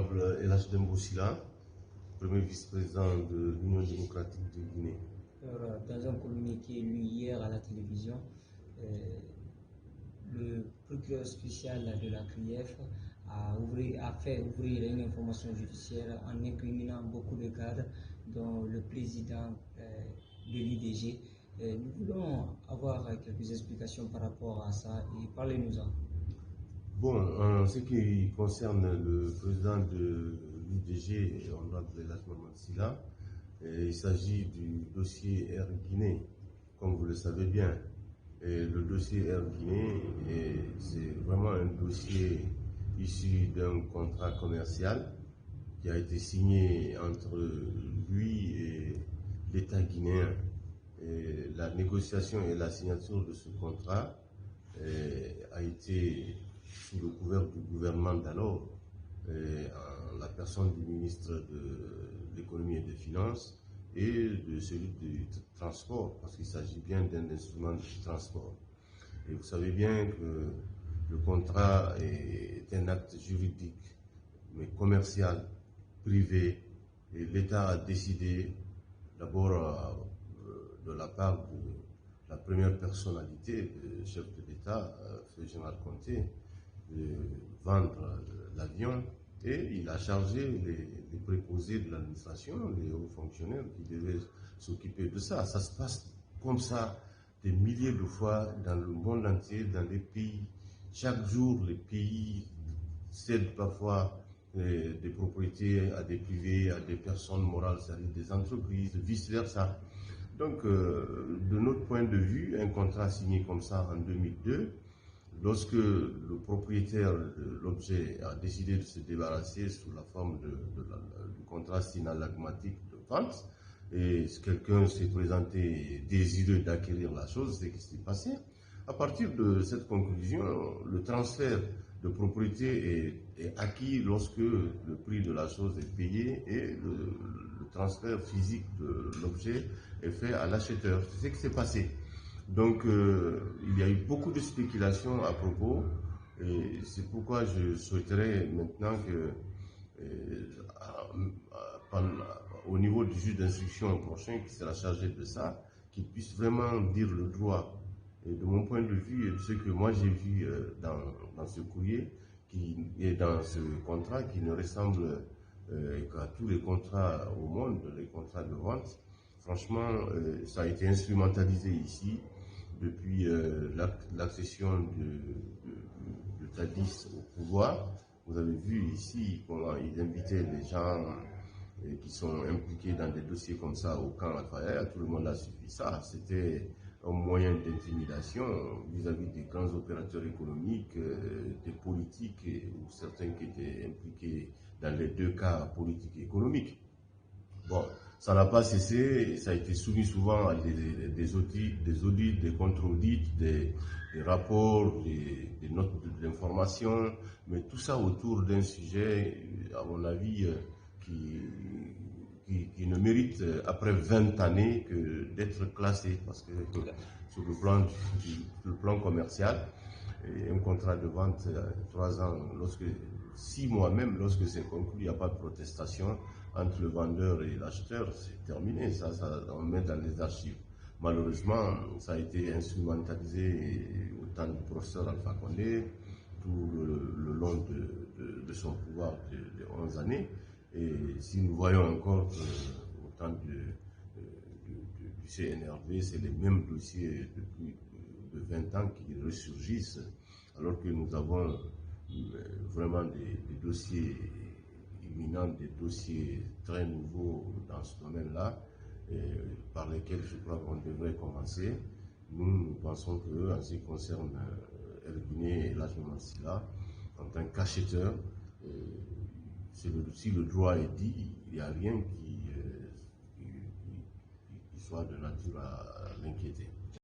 l'honorable Elhadji Dembo Sylla, premier vice-président de l'Union démocratique de Guinée. Alors, dans un communiqué lu hier à la télévision, le procureur spécial de la CRIEF a fait ouvrir une information judiciaire en incriminant beaucoup de cadres, dont le président de l'IDG. Nous voulons avoir quelques explications par rapport à ça et parlez-nous-en. Bon, en ce qui concerne le président de l'UDG, honorable Elhadji Dembo Sylla, il s'agit du dossier Air Guinée, comme vous le savez bien. Et le dossier Air Guinée, c'est vraiment un dossier issu d'un contrat commercial qui a été signé entre lui et l'État guinéen. Et la négociation et la signature de ce contrat a été sous le couvert du gouvernement d'alors, en la personne du ministre de l'économie et des finances et de celui du transport, parce qu'il s'agit bien d'un instrument de transport. Et vous savez bien que le contrat est un acte juridique, mais commercial, privé, et l'État a décidé, d'abord de la part de la première personnalité, le chef de l'État, le général Conté, de vendre l'avion, et il a chargé les préposés de l'administration, les hauts fonctionnaires qui devaient s'occuper de ça. Ça se passe comme ça des milliers de fois dans le monde entier, dans les pays. Chaque jour, les pays cèdent parfois des propriétés à des privés, à des personnes morales, c'est-à-dire des entreprises, vice-versa. Donc, de notre point de vue, un contrat signé comme ça en 2002, lorsque le propriétaire de l'objet a décidé de se débarrasser sous la forme du contrat synallagmatique de vente, et quelqu'un s'est présenté désireux d'acquérir la chose, c'est ce qui s'est passé. À partir de cette conclusion, le transfert de propriété est acquis lorsque le prix de la chose est payé et le transfert physique de l'objet est fait à l'acheteur. C'est ce qui s'est passé. Donc, il y a eu beaucoup de spéculations à propos, et c'est pourquoi je souhaiterais maintenant que, au niveau du juge d'instruction prochain qui sera chargé de ça, qu'il puisse vraiment dire le droit. Et de mon point de vue, et de ce que moi j'ai vu dans ce courrier, qui est dans ce contrat, qui ne ressemble qu'à tous les contrats au monde, les contrats de vente, franchement, ça a été instrumentalisé ici depuis l'accession de Tadis au pouvoir. Vous avez vu ici comment ils invitaient les gens qui sont impliqués dans des dossiers comme ça au camp Lafayette. Tout le monde a suivi ça. C'était un moyen d'intimidation vis-à-vis des grands opérateurs économiques, des politiques, ou certains qui étaient impliqués dans les deux cas politiques et économiques. Bon, ça n'a pas cessé, ça a été soumis souvent à des audits, des contre-audits, des rapports, des notes d'information, mais tout ça autour d'un sujet, à mon avis, qui ne mérite, après 20 années, que d'être classé, parce que sur le plan commercial, un contrat de vente 3 ans, 6 mois même, lorsque c'est conclu, il n'y a pas de protestation entre le vendeur et l'acheteur, c'est terminé, ça on met dans les archives. Malheureusement, ça a été instrumentalisé au temps du professeur Alpha Condé, tout le long de son pouvoir de 11 années. Et si nous voyons encore au temps du CNRD, c'est les mêmes dossiers depuis de 20 ans qui ressurgissent, alors que nous avons vraiment des dossiers imminents, des dossiers très nouveaux dans ce domaine-là, par lesquels je crois qu'on devrait commencer. Nous pensons que, en ce qui concerne Air Guinée et Elhadji Dembo Sylla, en tant qu'acheteur, si le droit est dit, il n'y a rien qui soit de nature à l'inquiéter.